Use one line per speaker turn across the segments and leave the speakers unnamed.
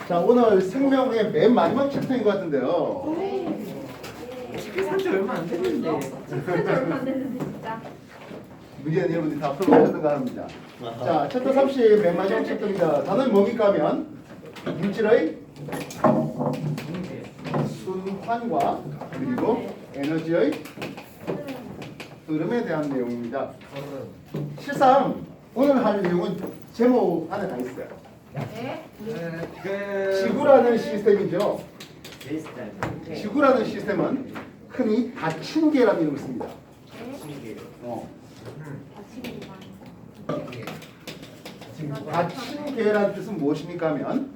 자, 오늘 생명의 맨 마지막 챕터인 것 같은데요.
산지 얼마 안 됐는데.
진짜 얼마 안 됐는데 진짜.
문제는 여러분들이 다 풀고 하셨던가 합니다. 자, 챕터 30 맨 마지막 챕터입니다. 단어는 뭡니까 하면 물질의 순환과 그리고 에너지의 흐름에 대한 내용입니다. 실상 오늘 할 내용은 제목 안에 다 있어요.
네.
지구라는 시스템이죠. 지구라는 시스템은 흔히 닫힌 계라는 이름을 씁니다. 닫힌 계라는 뜻은 무엇입니까 하면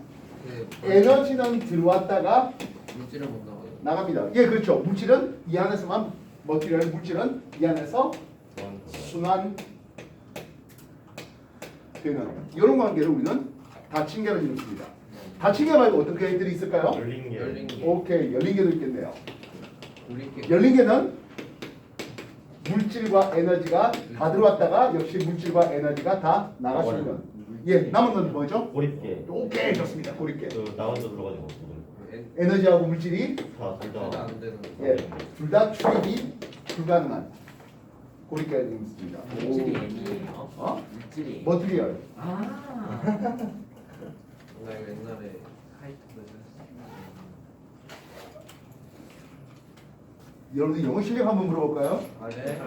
에너지는 들어왔다가
물질을 못 나가요.
나갑니다. 예, 그렇죠. 물질은 이 안에서만 물질은 이 안에서 순환되는 이런 관계를 우리는 닫힌 계라는 이름을 씁니다. 닫힌 계 말고 어떤 계들이 있을까요?
열린 게.
오케이, 열린 계도 있겠네요.
우리 게.
열린 계는 물질과 에너지가 다 들어왔다가 역시 물질과 에너지가 다 나가시는 것. 예, 남은 건 뭐죠?
고립계.
오케이, 좋습니다. 고립계.
그 나먼저 들어가지고
에너지하고 물질이
다 둘다
안 되는.
예, 둘 다 출입이 불가능한 고립계가 있습니다.
물질이 M이에요.
어?
물질이.
머티리얼.
아. 나 이거 옛날에 하이트도
여러분들 영어 실력 한번 물어볼까요?
아 네.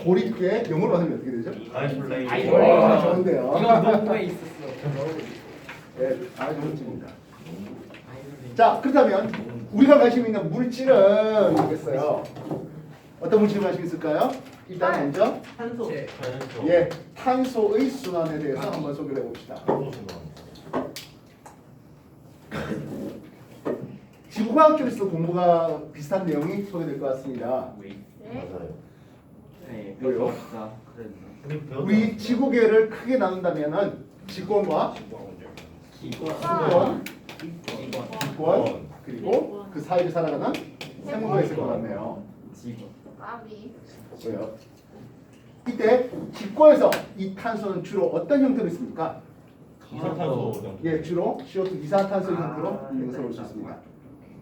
고립계 영어로 하면 어떻게 되죠?
아이솔레이션.
와, 좋은데요.
이거 너무에 있었어.
네, 아주 좋은 질문입니다. 자, 그렇다면 우리가 관심 있는 물질은 뭐겠어요? 어떤 물질이 관심 있을까요? 일단 먼저
탄소.
예, 탄소의 순환에 대해서 한번 소개를 해봅시다. 지구과학 쪽에서 공부가 비슷한 내용이 소개될 것 같습니다.
네.
맞아요.
네.
뭐요?
그랬나?
우리 지구계를 크게 나눈다면은 직권과 기권, 그리고 그 사이를 살아가는 생물가 있을 것 같네요.
까비.
왜요? 이때 기권에서 이 탄소는 주로 어떤 형태로 있습니까?
이산탄소.
예, 주로 CO2 이산탄소 형태로 있는 것을 볼 수 있습니다.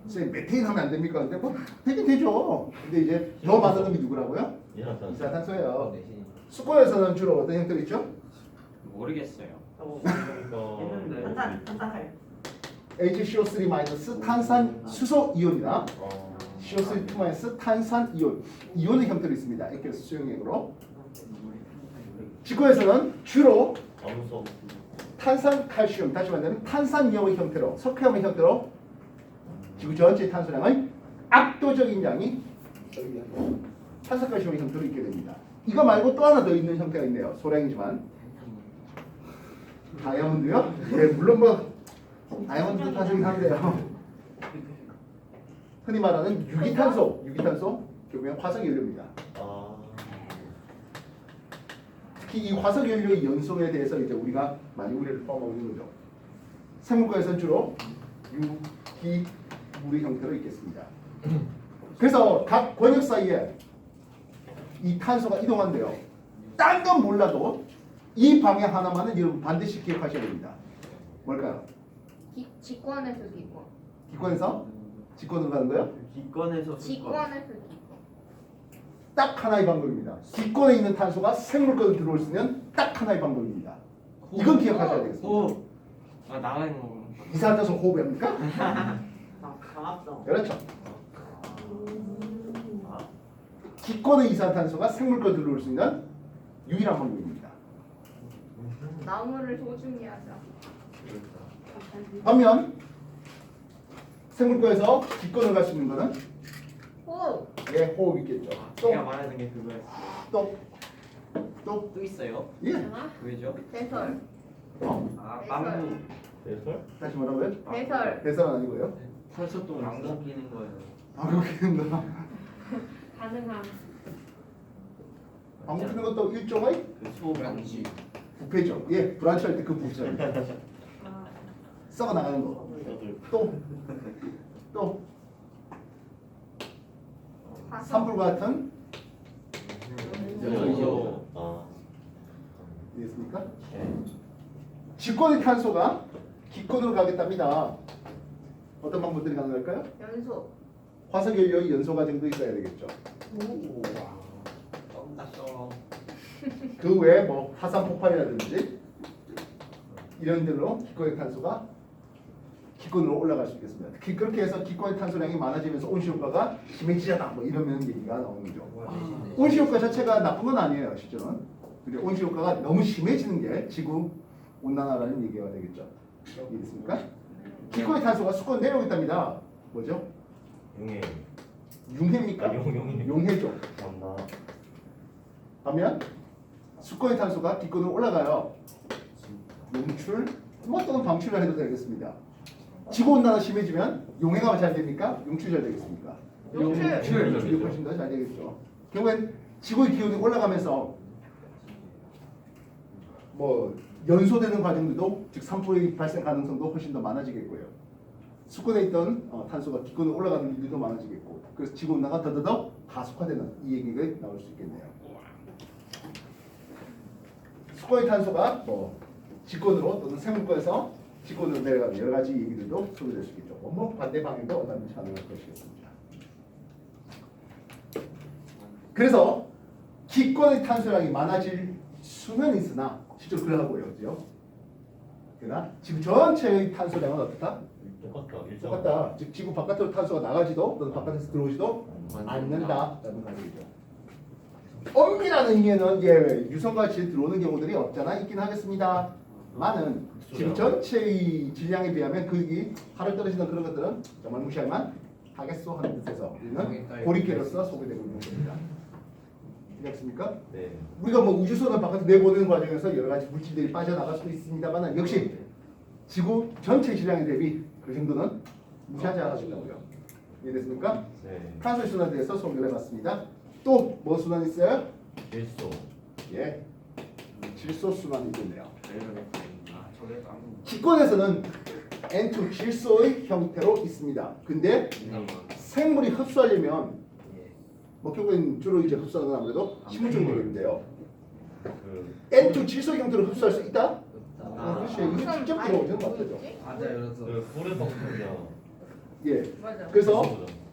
선생님 메테인 하면 안 됩니까? 근데 뭐 되긴 되죠. 근데 이제 더 많은 놈이 누구라고요?
이산탄소.
이산탄소예요.
내신.
수거에서는 주로 어떤 형태로 있죠?
모르겠어요.
HCO3- 탄산 수소 이온이나 CO3- 탄산 이온, 이온의 형태로 있습니다. 액계수 수용액으로. 지구에서는 주로
암소.
탄산 칼슘, 다시 말하면 탄산 이온의 형태로, 석회암의 형태로 지구 전체 탄소량의 압도적인 양이 탄산 칼슘의 형태로 있게 됩니다. 이거 말고 또 하나 더 있는 형태가 있네요. 소량이지만 다이아몬드요? 예, 물론 뭐 다이아몬드 탄소이긴 한데요. 흔히 말하는 유기탄소 결국엔 화석연료입니다.
아.
특히 이 화석연료의 연소에 대해서 이제 우리가 많이 우려를 포함하고 있는 거죠. 생물과에서는 주로 유기물의 형태로 있겠습니다. 그래서 각 권역 사이에 이 탄소가 이동한대요. 딴 건 몰라도 이 방향 하나만은 여러분 반드시 기억하셔야 됩니다. 뭘까요?
직권에서 기권.
기권에서 직권으로 가는 거예요?
기권에서
직권에서 기권.
딱 하나의 방법입니다. 기권에 있는 탄소가 생물권으로 들어올 수 있는 딱 하나의 방법입니다. 이건 기억하셔야 되겠습니다.
호. 아 나가는 거.
이산화탄소 호흡입니까?
강압성.
그렇죠. 기권의 이산화탄소가 생물권 들어올 수 있는 유일한 방법입니다.
나무를 소중히 하자.
반면 생물권에서 기권을 갈 수 있는 거는
호.
예, 호흡 있겠죠.
제가 말하는 게 그거였어요.
또
또 있어요?
예.
하나.
왜죠?
배설.
아 빵구.
배설?
다시 뭐라고요?
배설.
배설은 아니고요.
탄소똥 안 끼는 거예요.
방금 끼는 거.
가능함.
방금 끼는 것도 일종의
그 소병지.
부패죠. 예, 브란치할 때 그 부패죠. 썩어 나가는 거. 또 산불과 같은
연소. 아.
이해했습니까?
네.
직권의 탄소가 기권으로 가겠답니다. 어떤 방법들이 가능할까요?
연소.
화석연료의 연소 과정도 있어야 되겠죠.
껌났어.
그 외에 뭐 화산 폭발이라든지 이런 들로 기권의 탄소가 기권으로 올라갈 수 있겠습니다. 특히 그렇게 해서 기권의 탄소량이 많아지면서 온실 효과가 심해지잖아. 뭐 이러면 얘기가 나오는 거죠. 온실 효과 자체가 나쁜 건 아니에요, 실제로는. 근데 온실 효과가 너무 심해지는 게 지구 온난화라는 얘기가 되겠죠. 이해됐습니까? 기권의 탄소가 수권 내려오겠답니다. 뭐죠?
용해.
융해입니까?
아, 용해.
용해죠.
감사합니다.
하면 수권의 탄소가 기권으로 올라가요. 용출, 뭐 또는 방출을 해도 되겠습니다. 지구 온난화 심해지면 용해가 잘 됩니까? 용출이 잘 되겠습니까?
용출.
용출이 훨씬 더 잘 되겠죠. 결국엔 지구의 기온이 올라가면서 뭐 연소되는 과정들도 즉 산불의 발생 가능성도 훨씬 더 많아지겠고요. 수권에 있던 탄소가 기권으로 올라가는 일들도 많아지겠고, 그래서 지구 온난화가 더더더 가속화되는 이 얘기가 나올 수 있겠네요. 수권의 탄소가 뭐 직권으로 또는 생물권에서 직권으로 내려가는 여러 가지 얘기들도 소개될 수 있겠죠. 뭐 반대 방향도 얼마든지 가능할 것이겠습니다. 그래서 기권의 탄소량이 많아질 수는 있으나 실제로 그러하고요, 그죠? 그러나 지구 전체의 탄소량은 어떻다?
똑같다. 일정.
똑같다. 즉 지구 바깥으로 탄소가 나가지도 또는 바깥에서 들어오지도 않는다라는 가정이죠. 엄밀한 의미에는 유성같이 들어오는 경우들이 없잖아 있긴 하겠습니다. 많은 지구 전체의 질량에 비하면 그게 하늘 떨어지는 그런 것들은 정말 무시할만 하겠소 하는 뜻에서 우리는 고리개로서 소개되고 있는 겁니다. 이해했습니까?
네.
우리가 뭐 우주선을 바깥에 내보내는 과정에서 여러 가지 물질들이 빠져나갈 수도 있습니다만 역시 지구 전체 질량에 대비 그 정도는 무시하지 않아준다고요. 이해됐습니까?
네.
탄소 순환에 대해서 소개를 해봤습니다. 또 뭐 순환 있어요?
질소.
예, 질소 순환이 있겠네요.
아 저게 안.
기권에서는 N2 질소의 형태로 있습니다. 근데 생물이 흡수하려면 뭐 결국엔 주로 이제 흡수하는 건 아무래도 식물적인 되겠는데요.
그
N2 질소 형태로 흡수할 수 있다?
아,
그렇지. 이게 직접 들어오지는 못하죠.
맞아요. 그래서
그 불의 성분이야.
예.
맞아.
그래서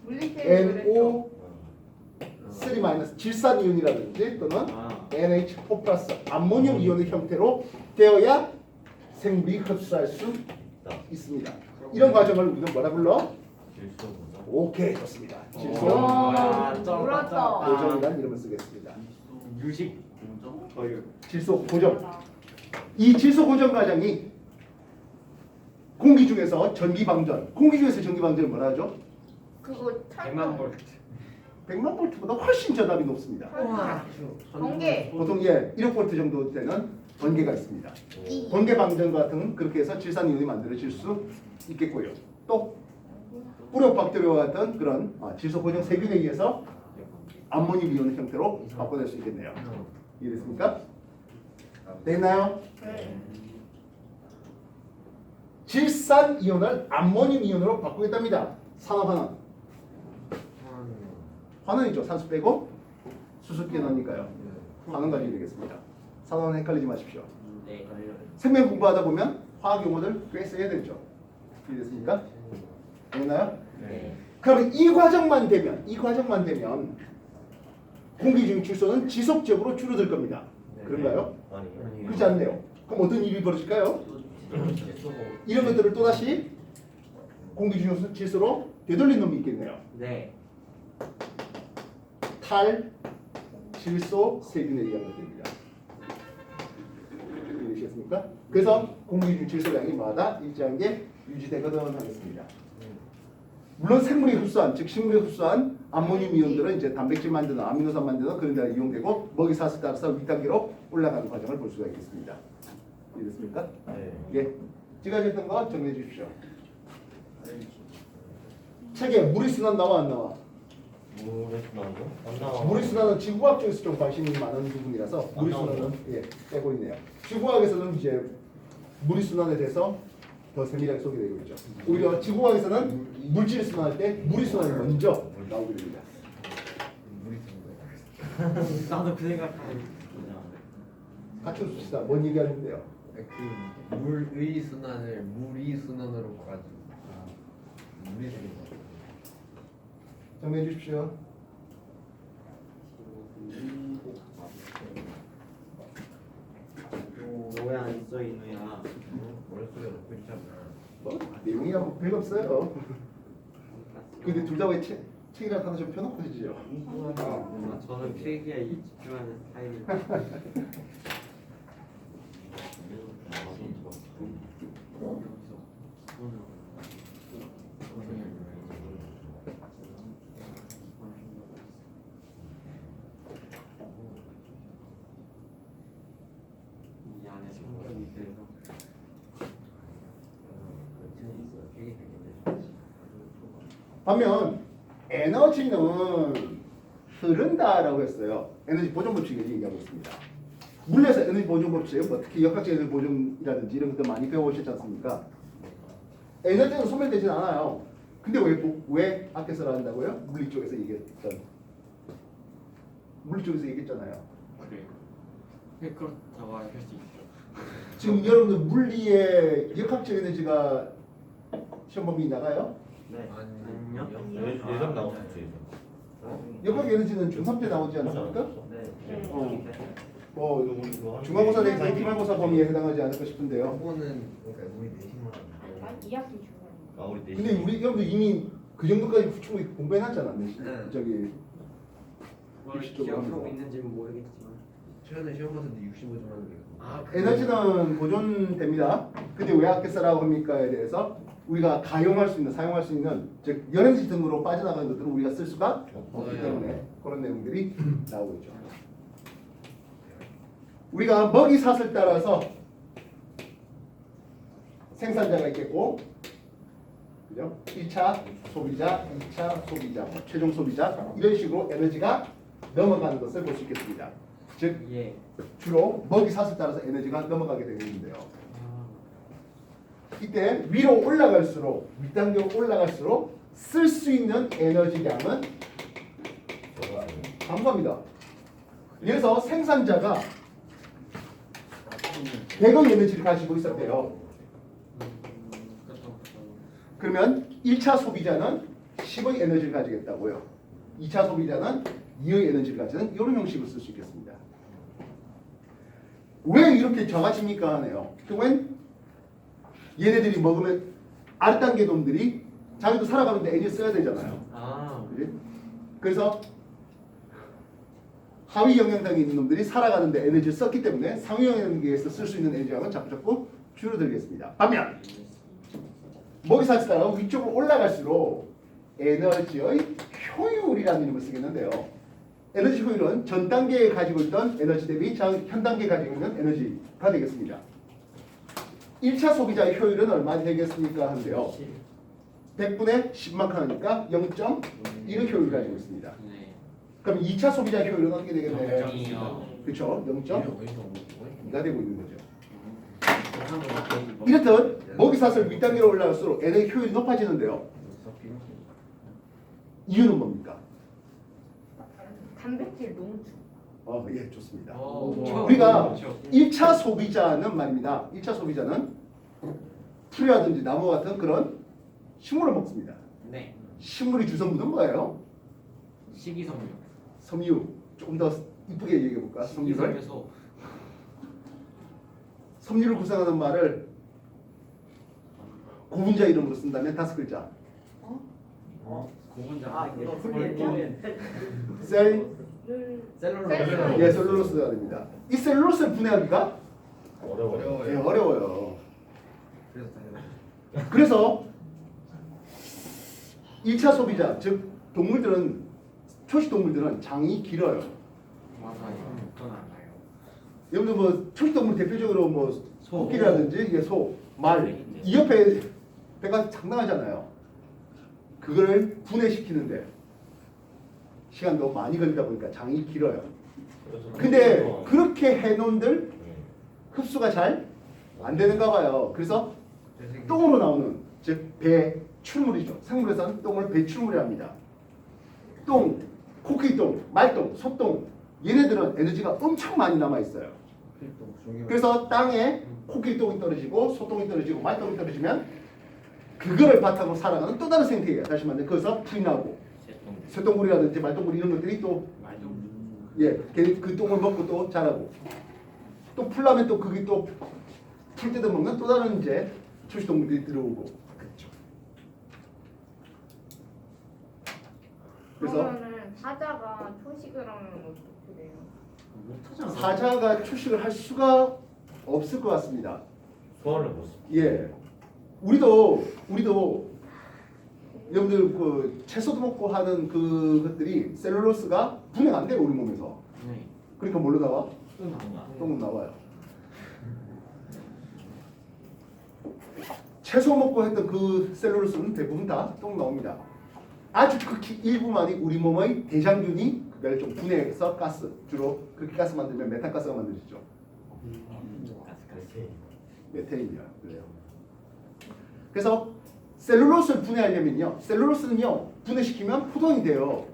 물리체를 그랬죠.
NO3- 질산이온이라든지 또는
아
NH4 플러스 암모늄 이온의 형태로 되어야 생물이 흡수할 수 있습니다. 이런 과정을 우리는 뭐라 불러?
질소 보죠.
오케이, 좋습니다. 질소
와, 몰랐다.
고정이라는 이름을 쓰겠습니다.
유식 뭐죠?
질소 고정. 이 질소 고정 과정이 공기 중에서 전기 방전. 공기 중에서 전기 방전을 뭐라 하죠?
그거
100만 볼트.
100만 볼트보다 훨씬 전압이 높습니다.
번개.
보통 1억 볼트 정도 되는 번개가 있습니다.
이.
번개 방전 같은 그렇게 해서 질산이온이 만들어질 수 있겠고요. 또 뿌려박테리아와 같은 그런 질소 고정 세균에 의해서 암모늄 이온 형태로 바꿔낼 수 있겠네요. 이해됐습니까? 됐나요?
네.
질산 이온을 암모늄 이온으로 바꾸겠답니다. 산화환원. 환원이죠. 산소 빼고 수습기에 넣으니까요. 환원 가지고 되겠습니다. 산화환원 헷갈리지 마십시오.
네.
생명 공부하다 보면 화학 용어들 꽤 써야 되죠. 이해됐습니까? 됐나요?
네.
그러면 이 과정만 되면 공기 중 질소는 지속적으로 줄어들 겁니다. 그런가요?
아니요.
그렇지 않네요. 그럼 어떤 일이 벌어질까요? 이런 것들을 또다시 공기 중 질소로 되돌린 놈이 있겠네요.
네.
탈, 질소, 세균에 의한 것들입니다. 이해되셨습니까? 그래서 공기 중 질소량이 마다 일정한 게 유지되거든 하겠습니다. 물론 생물이 흡수한, 즉 식물이 흡수한 암모늄 이온들은 이제 단백질 만드는 아미노산 만드는 그런 데 이용되고 먹이 사슬 따라서 위단계로 올라가는 과정을 볼 수가 있겠습니다. 이해됐습니까?
네.
예. 찍어졌던 거 정리해 주십시오. 책에 물의 순환 나와 안 나와?
물에서 나온 거? 안 나와.
물의 순환은 지구과학 쪽에서 좀 관심이 많은 부분이라서 물의 순환은 빼고 있네요. 지구과학에서는 이제 물의 순환에 대해서 더 세밀하게 소개되고 있죠. 오히려 지구과학에서는 물질을 순환할 때 물의 순환이 먼저 나오게 됩니다.
나도 그 생각하고
같은 수치다. 뭔 얘기하는데요?
그 물의 순환을 물이 순환으로 가지고 물이 순환.
정리해 주십시오.
왜 안 써 있느냐?
머릿속에 넣고 있잖아.
뭐 내용이야 뭐 별거 없어요. 근데 둘 다 왜 책이랑 하나 좀 펴놓고 하시죠?
저는 필기에 집중하는 스타일이에요. 이 안에 성격이 있어서
반면 에너지는 흐른다라고 했어요. 에너지 보존 법칙을 얘기하고 있습니다. 물리에서 에너지 보존 법칙, 뭐 특히 역학적 에너지 보존이라든지 이런 것들 많이 배워오셨지 않습니까? 에너지는 소멸되진 않아요. 근데 왜 아껴서 한다고요? 물리 쪽에서 얘기했던 물리 쪽에서 얘기했잖아요.
그래요. 그렇다고 할 수 있죠.
지금 여러분들 물리의 역학적 에너지가 시험 범위 나가요?
네.
아니요.
예전 나왔었죠 예전.
역학 에너지는 중3 때 나오지 않습니까?
네.
어. 뭐 중간고사 내에서 기말고사 범위에 해당하지 않을까 싶은데요.
그거는 그러니까 우리 내신만
난 2학기 중간에.
아 우리 네.
근데 우리 여러분들 이미 그 정도까지 충분히 공부해놨잖아.
네.
저기
뭘
입시적으로
기억하고
합니다.
있는지는 모르겠지만.
최근에 시험 봤을 때 65점 하는 게.
에너지는 보존됩니다. 근데 왜 아껴 쓰라고 합니까에 대해서 우리가 가용할 수 있는, 사용할 수 있는 즉 열에너지 등으로 빠져나가는 것들은 우리가 쓸 수가 없기 때문에 그런 내용들이 나오고 있죠. 우리가 먹이 사슬 따라서 생산자가 있겠고, 그죠? 1차 소비자, 2차 소비자, 최종 소비자 이런 식으로 에너지가 넘어가는 것을 볼 수 있겠습니다. 즉
예.
주로 먹이 사슬 따라서 에너지가 넘어가게 되겠는데요.
아,
이때 위로 올라갈수록 윗단계로 올라갈수록 쓸 수 있는 에너지량은 감소합니다. 그래서 생산자가 100의 에너지를 가지고 있었대요.
그렇죠.
그러면 1차 소비자는 10의 에너지를 가지겠다고요. 2차 소비자는 2의 에너지를 가지는 이런 형식으로 쓸 수 있겠습니다. 왜 이렇게 작아집니까 하네요. 결국엔 얘네들이 먹으면 아랫단계 놈들이 자기도 살아가는데 에너지 써야 되잖아요.
아,
그지? 그래서 하위 영양당에 있는 놈들이 살아가는데 에너지를 썼기 때문에 상위 영양계에서 쓸 수 있는 에너지량은 자꾸 줄어들겠습니다. 반면 먹이 사슬다가 위쪽으로 올라갈수록 에너지의 효율이라는 이름을 쓰겠는데요. 에너지 효율은 전 단계에 가지고 있던 에너지 대비 현 단계에 가지고 있는 에너지가 되겠습니다. 1차 소비자의 효율은 얼마 되겠습니까? 하는데요. 100분의 10만큼 하니까 0.1의 효율을 가지고 있습니다.
네.
그럼 2차 소비자 효율은 어떻게 되겠나요?
0.2요.
그렇죠. 0.2가 되고 있는 거죠.
음.
이렇듯 먹이 사슬 윗단계로 올라갈수록 에너지 효율이 높아지는데요. 이유는 뭡니까?
단백질 농축.
예, 좋습니다.
어,
우리가
그렇죠.
1차 소비자는 말입니다. 1차 소비자는 풀이라든지 나무 같은 그런 식물을 먹습니다.
네.
식물의 주성분은 뭐예요?
식이섬유.
섬유. 조금 더 이쁘게 얘기해 볼까? 섬유를.
식이섬유소.
섬유를 구성하는 말을 구분자 이름으로 쓴다면 5글자.
고분자.
아, 이거
셀,
셀룰로스.
예, 셀룰로스가 됩니다. 이 셀룰로스를 분해하기가
어려워요.
예, 어려워요.
그래서 당연히.
그래서 1차 소비자, 즉 동물들은 초식 동물들은 장이 길어요.
맞아요. 그건 알아요.
여러분들 뭐 초식 동물 대표적으로 뭐
소.
코끼리라든지 예, 소, 말, 이 옆에 배가 상당하잖아요. 그거를 분해시키는데 시간도 많이 걸리다 보니까 장이 길어요. 근데 그렇게 해놓은들 흡수가 잘 안 되는가 봐요. 그래서 똥으로 나오는 즉 배출물이죠. 생물에서는 똥을 배출물이라 합니다. 똥, 코끼리똥, 말똥, 소똥 얘네들은 에너지가 엄청 많이 남아 있어요. 그래서 땅에 코끼리똥이 떨어지고 소똥이 떨어지고 말똥이 떨어지면 그거를 바탕으로 살아가는 또 다른 생태계예요. 다시 말해 거기서 풀이 나고 쇠똥굴이라든지 말똥굴 이런 것들이 또
말도
그 똥을 먹고 또 자라고 또 풀나면 또 그게 또 풀 뜯어 먹는 또 다른 이제 초식동물들이 들어오고
그렇죠.
그래서
그러면은 사자가 초식을 하면 어떻게 돼요?
못하잖아.
사자가 초식을 할 수가 없을 것 같습니다.
소화를 못 써.
예, 우리도 여러분들 그 채소도 먹고 하는 그것들이 셀룰로스가 분해가 안 돼요 우리 몸에서.
네.
그러니까 뭘로 나와?
뭔가.
똥은 나와요. 채소 먹고 했던 그 셀룰로스는 대부분 다 똥 나옵니다. 아주 극히 일부만이 우리 몸의 대장균이 그걸 좀 분해해서 가스 주로 그렇게 가스 만들면 메탄가스가 만들어지죠. 메탄이냐 그래요. 그래서 셀룰로스를 분해하려면요, 셀룰로스는요 분해시키면 포도당이 돼요.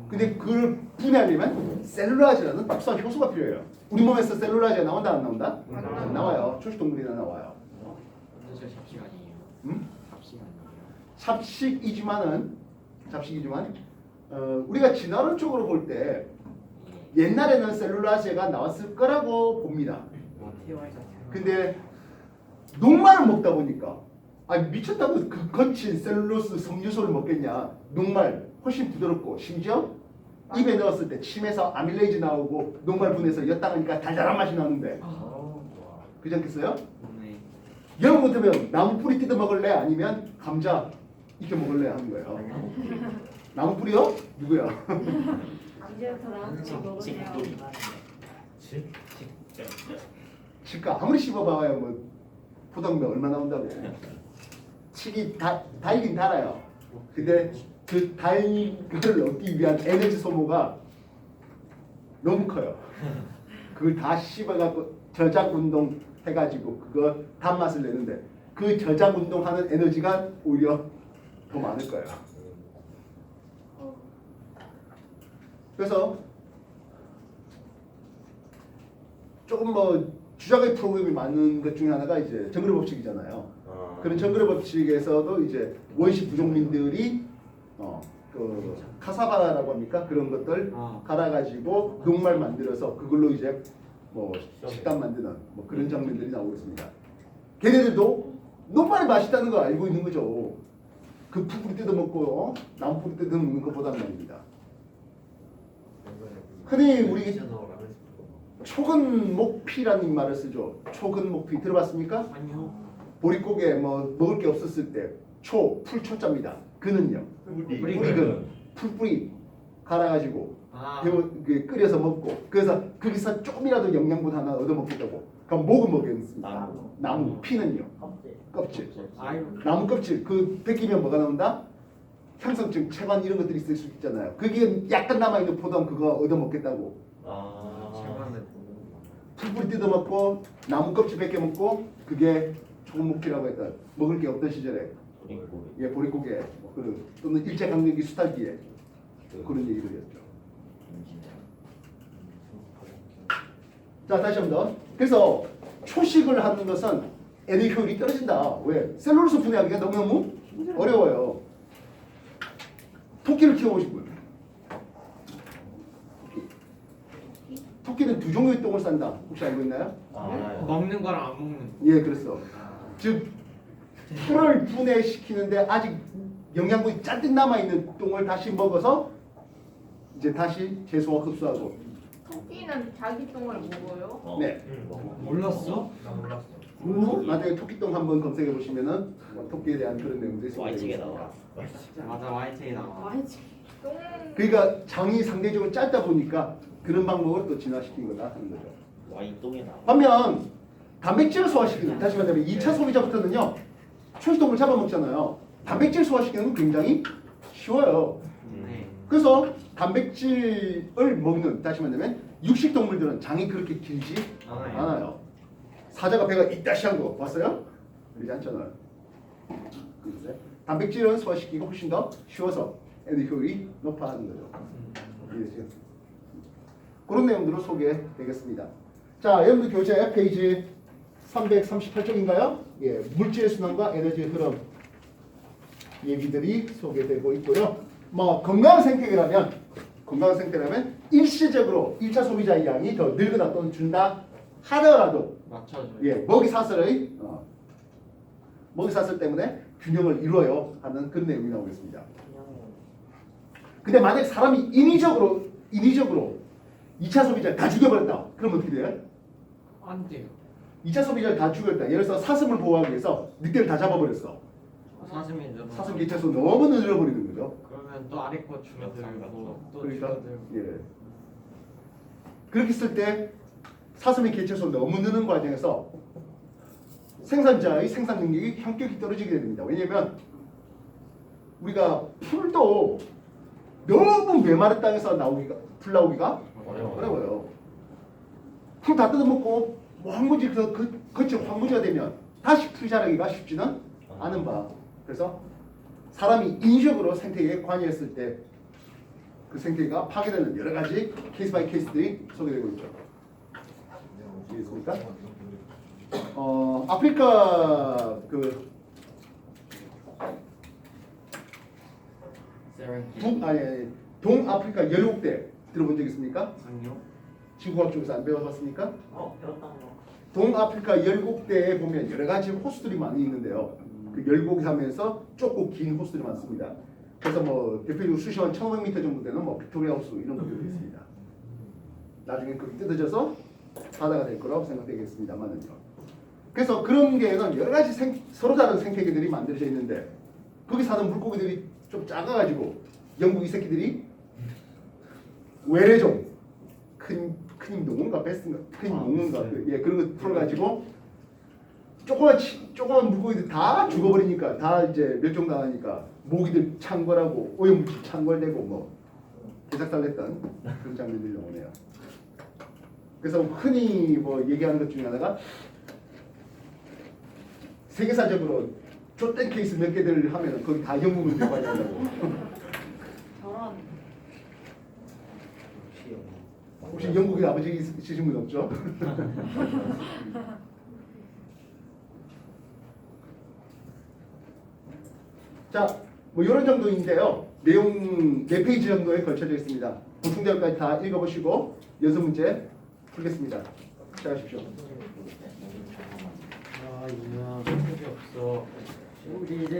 근데 그걸 분해하려면 셀룰라제라는 특수한 효소가 필요해요. 우리 몸에서 셀룰라제가 나온다 안 나온다?
안
나와요. 초식동물이나 나와요.
완전 잡식 아니에요.
음?
잡식
잡식이지만 우리가 진화론적으로 볼 때 옛날에는 셀룰라제가 나왔을 거라고 봅니다. 근데 녹말을 먹다 보니까 미쳤다고 그 거친 셀룰로스 섬유소를 먹겠냐. 녹말 훨씬 부드럽고 심지어 입에 넣었을 때 침에서 아밀레이즈 나오고 녹말 분해서 엿당하니까 달달한 맛이 나는데 그지 않겠어요?
네.
여러분 같으면 나무 뿌리 뜯어 먹을래? 아니면 감자 익혀 먹을래? 하는 거예요. 나무 뿌리요? 누구야?
언제부터 나한테 먹으세요?
치?
치과 아무리 씹어봐야 뭐 포당면 얼마 나온다고. 칡이 달긴 달아요. 근데 그 달걸 얻기 위한 에너지 소모가 너무 커요. 그걸 다 씹어갖고 저작 운동 해가지고 그거 단맛을 내는데 그 저작 운동하는 에너지가 오히려 더 많을 거예요. 그래서 조금 뭐 주작의 프로그램이 많은 것 중에 하나가 이제 정글의 법칙이잖아요. 그런 정글의 법칙에서도 이제 원시 부족민들이 그 카사바라고 합니까? 그런 것들 갈아가지고 녹말 만들어서 그걸로 이제 뭐 식단 만드는 뭐 그런 장면들이 나오고 있습니다. 걔네들도 녹말이 맛있다는 걸 알고 있는 거죠. 그 풀뿌리 뜯어먹고 나무 뿌리 뜯어먹는 것보다는 말입니다. 흔히 우리 초근목피라는 말을 쓰죠. 초근목피 들어봤습니까?
아니요.
보릿고개 뭐 먹을 게 없었을 때 풀초자입니다. 그는요. 뿌리근 풀뿌리 갈아가지고 끓여서 먹고 그래서 거기서 조금이라도 영양분 하나 얻어먹겠다고. 그럼 목은 먹였습니다. 나무 피는요. 껍질. 나무 껍질 그 벗기면 뭐가 나온다? 향성증, 체관 이런 것들이 있을 수 있잖아요. 그게 약간 남아있는 포도당 그거 얻어먹겠다고. 풀뿌리 뜯어먹고 나무 껍질 벗겨 먹고 그게 초근목피라고 했던 먹을 게 없던 시절에 예 보릿고개 뭐 또는 일제강점기 수탈기에 그런 얘기들이었죠. 자 다시 한 번 더. 그래서 초식을 하는 것은 에너지 효율이 떨어진다. 왜? 셀룰로스 분해하기가 너무너무 어려워요. 토끼를 키워보고 싶고요. 토끼는 두 종류의 똥을 싼다. 혹시 알고 있나요?
먹는 거랑 안 먹는 거.
예, 그렇소. 즉 풀을 분해시키는데 아직 영양분이 잔뜩 남아있는 똥을 다시 먹어서 이제 다시 제소와 흡수하고.
토끼는 자기 똥을 먹어요?
네.
몰랐어?
나 몰랐어.
나중에 토끼똥 한번 검색해 보시면은 토끼에 대한 그런 내용들이
와이팅에
있습니다.
나와.
맞아 YT에 나와.
똥
그러니까 장이 상대적으로 짧다 보니까 그런 방법을 또 진화시킨 거다 하는 거죠.
와인똥에 나와.
반면 단백질을 소화시키는 다시 말하면 2차 소비자부터는요 초식동물 잡아먹잖아요. 단백질 소화시키는 건 굉장히 쉬워요.
네.
그래서 단백질을 먹는 다시 말하면 육식동물들은 장이 그렇게 길지 않아요. 사자가 배가 이따시한 거 봤어요? 그러지 않잖아요. 그래서 단백질은 소화시키기가 훨씬 더 쉬워서 에너지 효율이 높아하는 거죠. 이해되세요? 그런 내용들을 소개되겠습니다. 자, 여러분들 교재 페이지 338쪽인가요? 예, 물질의 순환과 에너지의 흐름 얘기들이 소개되고 있고요. 뭐 건강한 생태계라면 일시적으로 1차 소비자의 양이 더 늘거나 또는 준다 하더라도
맞춰줘요.
예, 먹이사슬의 먹이사슬 때문에 균형을 이루어요 하는 그런 내용이 나오겠습니다. 근데 만약 사람이 인위적으로 2차 소비자를 다 죽여버렸다. 그럼 어떻게 돼요?
안 돼요.
2차 소비자를 다 죽였다. 예를 들어서 사슴을 보호하기 위해서 늑대를 다 잡아버렸어.
사슴이 너무
사슴 개체수 너무 늘어버리는 거죠.
그러면 또 아래 거 줄어들고 또
그러니까
줄어들고.
예. 그렇게 했을 때 사슴의 개체수 너무 느는 과정에서 생산자의 생산 능력이 현격히 떨어지게 됩니다. 왜냐하면 우리가 풀도 너무 메마른 땅에서 풀 나오기가 어려워요. 풀 다 뜯어먹고 뭐 황무지 거쳐 황무지가 되면 다시 풀 자라기가 쉽지는 않은 바. 그래서 사람이 인위적으로 생태계에 관여했을 때 그 생태계가 파괴되는 여러 가지 케이스 바이 케이스들이 소개되고 있죠. 이해했습니까? 아프리카 동아프리카 열국대 들어본 적 있습니까?
아니요.
지구과학 쪽에서 안 배워봤습니까?
배웠던 거.
동아프리카 열국대에 보면 여러 가지 호수들이 많이 있는데요. 그 열곡이 하면서 좁고 긴 호수들이 많습니다. 그래서 뭐 대표적으로 수심한 1,500m 정도 되는 뭐 빅토리아 호수 이런 것들이 있습니다. 나중에 그게 뜯어져서 바다가 될 거라고 생각되겠습니다만은요. 그래서 그런 게는 여러 가지 서로 다른 생태계들이 만들어져 있는데 거기 사는 물고기들이 좀 작아가지고 영국 이 새끼들이 외래종 큰 농어인가 베스인가 큰 농어인가 예 그런 거 풀어가지고 조그만 물고기들 다 죽어버리니까 다 이제 멸종당하니까 모기들 창궐하고 오염물질 창궐되고 뭐 개작살냈던 그런 장면들이 나오네요. 그래서 흔히 뭐 얘기하는 것 중에 하나가 세계사적으로 좆된 케이스 몇 개들 하면 거기 다 영국을 대관한다고.
저런
혹시 영국에 아버지 있으신 분 없죠? 자, 뭐 이런 정도인데요. 내용 4페이지 정도에 걸쳐져 있습니다. 보충자료까지 다 읽어보시고 연습 문제 풀겠습니다. 시작하십시오.
아 이거 필요 없어. 우리 이제